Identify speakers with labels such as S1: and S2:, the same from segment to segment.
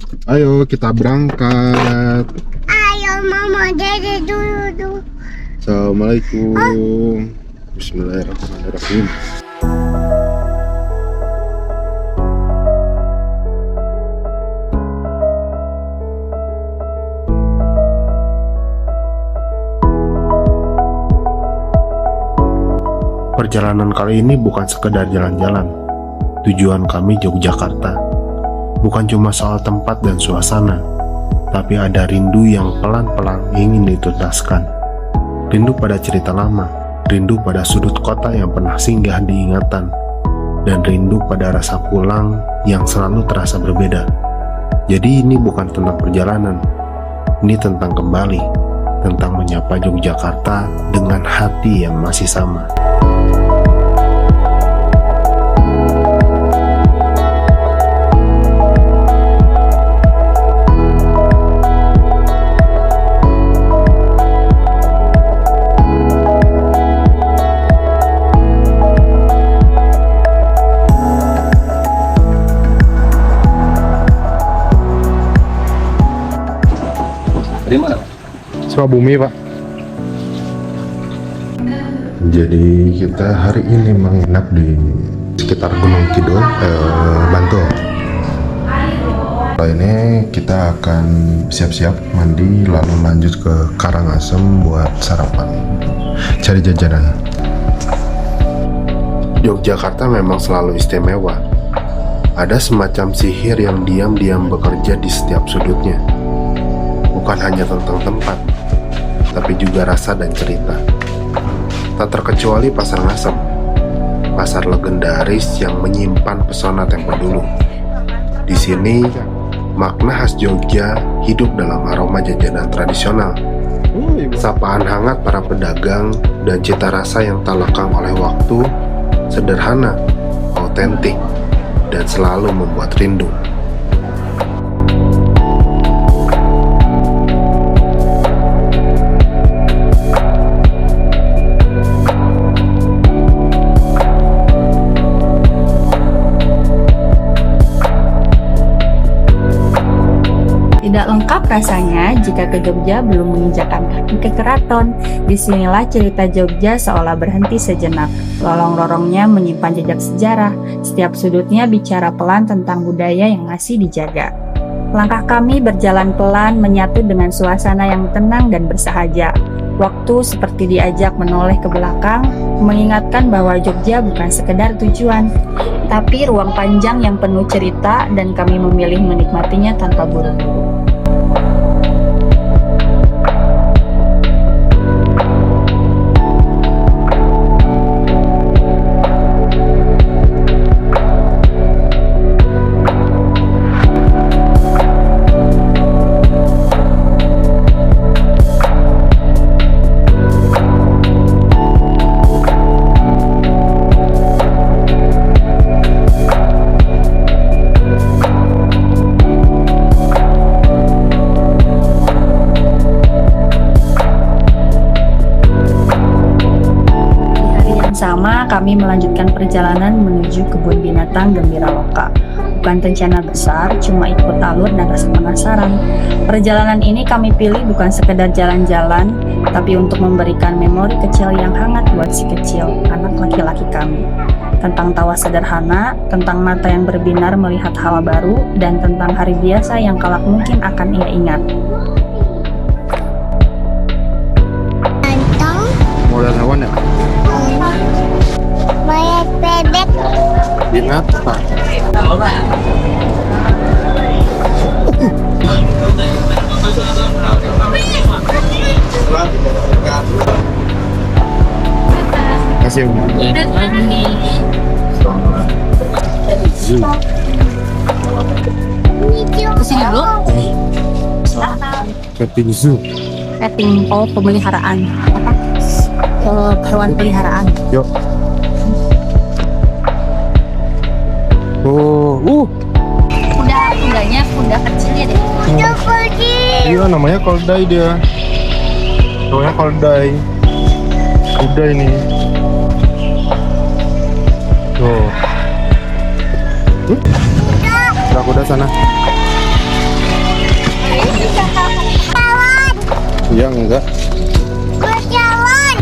S1: Ayo kita berangkat.
S2: Ayo mama dede dulu.
S1: Assalamualaikum. Bismillahirrahmanirrahim. Perjalanan kali ini bukan sekedar jalan-jalan. Tujuan kami Yogyakarta. Bukan cuma soal tempat dan suasana, tapi ada rindu yang pelan-pelan ingin dituntaskan. Rindu pada cerita lama, rindu pada sudut kota yang pernah singgah diingatan, dan rindu pada rasa pulang yang selalu terasa berbeda. Jadi ini bukan tentang perjalanan, ini tentang kembali, tentang menyapa Yogyakarta dengan hati yang masih sama.
S3: Dari mana, Pak?
S1: Sukabumi, Pak. Jadi kita hari ini menginap di sekitar Gunung Kidul, Bantul. Setelah ini kita akan siap-siap mandi lalu lanjut ke Karangasem buat sarapan, cari jajanan. Yogyakarta memang selalu istimewa. Ada semacam sihir yang diam-diam bekerja di setiap sudutnya. Bukan hanya tentang tempat, tapi juga rasa dan cerita. Tak terkecuali Pasar Ngasem, pasar legendaris yang menyimpan pesona tempo dulu. Di sini, makna khas Jogja hidup dalam aroma jajanan tradisional, sapaan hangat para pedagang, dan cita rasa yang tak lekang oleh waktu, sederhana, autentik, dan selalu membuat rindu.
S4: Tidak lengkap rasanya jika ke Jogja belum menginjakan kaki ke keraton. Disinilah cerita Jogja seolah berhenti sejenak. Lorong-lorongnya menyimpan jejak sejarah. Setiap sudutnya bicara pelan tentang budaya yang masih dijaga. Langkah kami berjalan pelan menyatu dengan suasana yang tenang dan bersahaja. Waktu seperti diajak menoleh ke belakang, mengingatkan bahwa Jogja bukan sekedar tujuan, tapi ruang panjang yang penuh cerita, dan kami memilih menikmatinya tanpa buru-buru. Sama, kami melanjutkan perjalanan menuju kebun binatang Gembira Loka. Bukan rencana besar, cuma ikut alur dan rasa penasaran. Perjalanan ini kami pilih bukan sekedar jalan-jalan, tapi untuk memberikan memori kecil yang hangat buat si kecil, anak laki-laki kami. Tentang tawa sederhana, tentang mata yang berbinar melihat hal baru, dan tentang hari biasa yang kelak mungkin akan ia ingat.
S1: Mau lihat hewan ya?
S2: Banyak bebek.
S1: Ingat, Pak. Kasih.
S4: Kesini dulu.
S1: Petting zoo.
S4: Petting, pemeliharaan. Apa? Hewan peliharaan.
S1: Yuk.
S4: Kudanya kuda kecilnya deh.
S2: Udah pergi.
S1: Iya, namanya koldai dia. Namanya koldai. Kuda ini. Tuh. Udah kuda sana. enggak?
S2: Berjalan.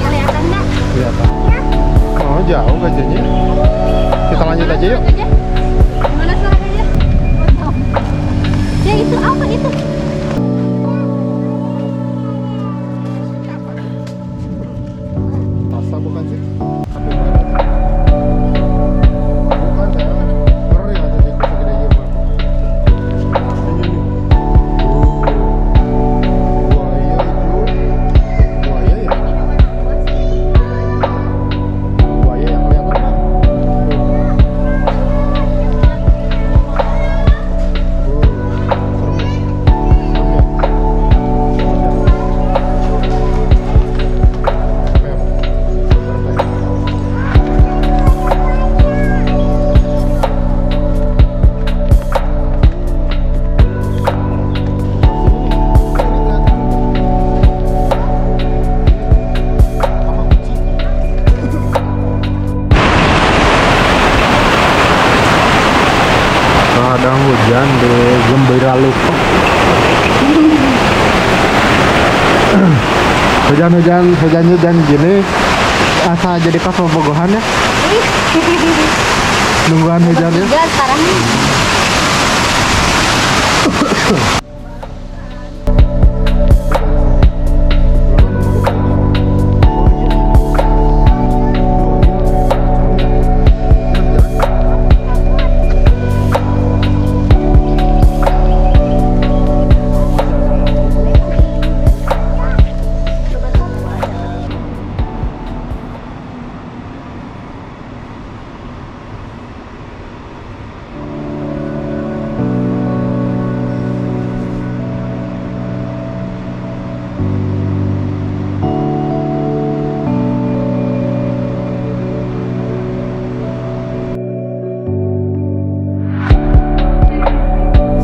S2: Kelihatan nggak?
S1: Kelihatan. Oh, jauh gajahnya. Kita lanjut aja yuk.
S2: Mana suaranya? Ya itu apa itu?
S1: Masa bukan sih? Tapi bukan ya. Ngeri ada di segede gini. Ini. Buaya itu. Buaya ya? Buaya yang kelihatan kan? Ada hujan di Gembira Lupa. Hujan gini asa jadi pas bogohan ya. Nungguan hujannya.
S2: Hujan sekarang.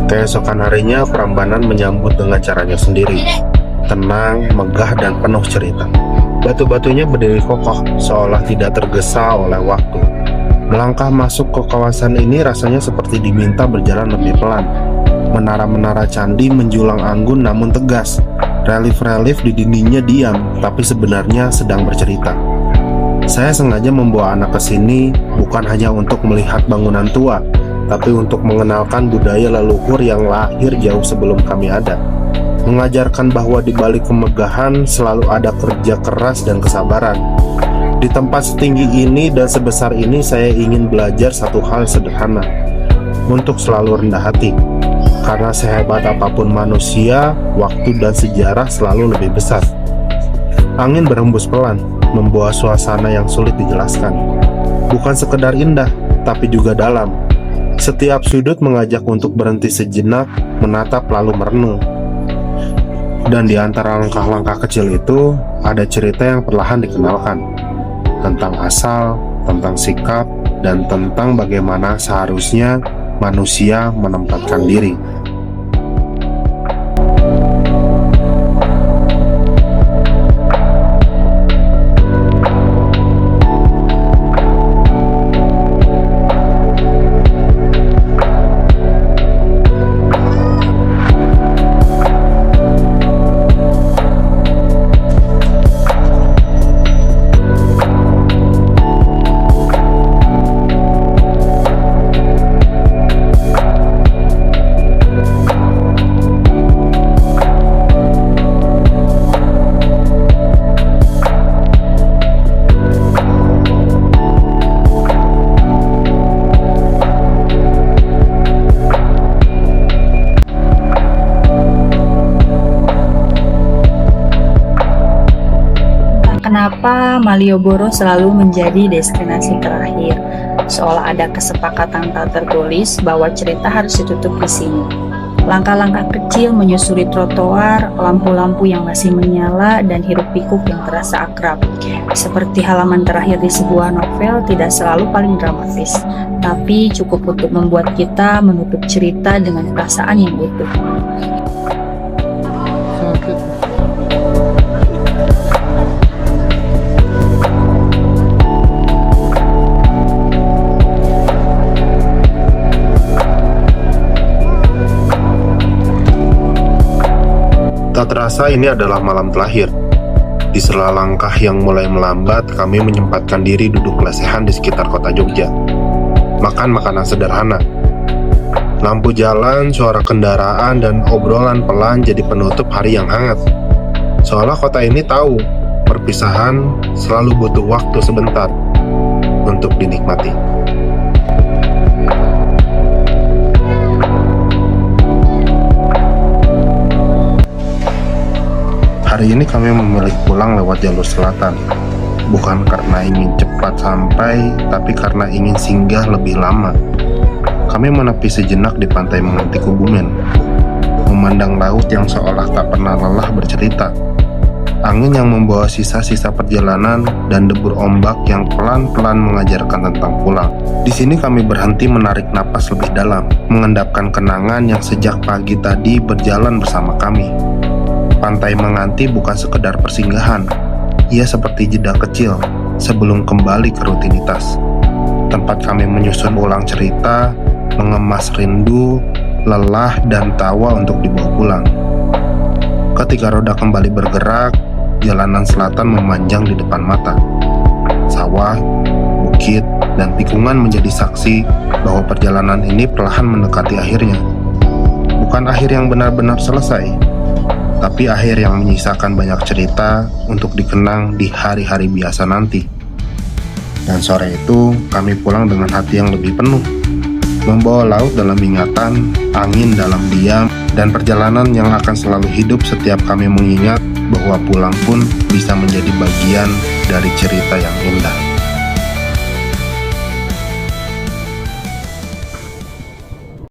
S1: Keesokan harinya, Prambanan menyambut dengan caranya sendiri. Tenang, megah, dan penuh cerita. Batu-batunya berdiri kokoh, seolah tidak tergesa oleh waktu. Melangkah masuk ke kawasan ini rasanya seperti diminta berjalan lebih pelan. Menara-menara candi menjulang anggun namun tegas. Relief-relief di dindingnya diam, tapi sebenarnya sedang bercerita. Saya sengaja membawa anak ke sini bukan hanya untuk melihat bangunan tua, tapi untuk mengenalkan budaya leluhur yang lahir jauh sebelum kami ada. Mengajarkan bahwa di balik kemegahan selalu ada kerja keras dan kesabaran. Di tempat setinggi ini dan sebesar ini saya ingin belajar satu hal sederhana, untuk selalu rendah hati. Karena sehebat apapun manusia, waktu dan sejarah selalu lebih besar. Angin berhembus pelan, membawa suasana yang sulit dijelaskan. Bukan sekedar indah, tapi juga dalam. Setiap sudut mengajak untuk berhenti sejenak, menatap lalu merenung. Dan di antara langkah-langkah kecil itu, ada cerita yang perlahan dikenalkan. Tentang asal, tentang sikap, dan tentang bagaimana seharusnya manusia menempatkan diri.
S4: Kenapa Malioboro selalu menjadi destinasi terakhir? Seolah ada kesepakatan tak tertulis bahwa cerita harus ditutup di sini. Langkah-langkah kecil menyusuri trotoar, lampu-lampu yang masih menyala, dan hiruk-pikuk yang terasa akrab. Seperti halaman terakhir di sebuah novel, tidak selalu paling dramatis, tapi cukup untuk membuat kita menutup cerita dengan perasaan yang utuh.
S1: Tak terasa ini adalah malam terakhir. Di sela langkah yang mulai melambat, kami menyempatkan diri duduk lesehan di sekitar kota Jogja. Makan makanan sederhana. Lampu jalan, suara kendaraan, dan obrolan pelan jadi penutup hari yang hangat. Seolah kota ini tahu, perpisahan selalu butuh waktu sebentar untuk dinikmati. Hari ini kami memilih pulang lewat jalur selatan, bukan karena ingin cepat sampai, tapi karena ingin singgah lebih lama. Kami menepi sejenak di pantai Menganti Kebumen, memandang laut yang seolah tak pernah lelah bercerita. Angin yang membawa sisa-sisa perjalanan dan debur ombak yang pelan-pelan mengajarkan tentang pulang. Di sini kami berhenti menarik napas lebih dalam, mengendapkan kenangan yang sejak pagi tadi berjalan bersama kami. Pantai Menganti bukan sekedar persinggahan, ia seperti jeda kecil sebelum kembali ke rutinitas. Tempat kami menyusun ulang cerita, mengemas rindu, lelah, dan tawa untuk dibawa pulang. Ketika roda kembali bergerak, jalanan selatan memanjang di depan mata. Sawah, bukit, dan tikungan menjadi saksi bahwa perjalanan ini perlahan mendekati akhirnya. Bukan akhir yang benar-benar selesai, tapi akhir yang menyisakan banyak cerita untuk dikenang di hari-hari biasa nanti. Dan sore itu, kami pulang dengan hati yang lebih penuh, membawa laut dalam ingatan, angin dalam diam, dan perjalanan yang akan selalu hidup setiap kami mengingat bahwa pulang pun bisa menjadi bagian dari cerita yang indah.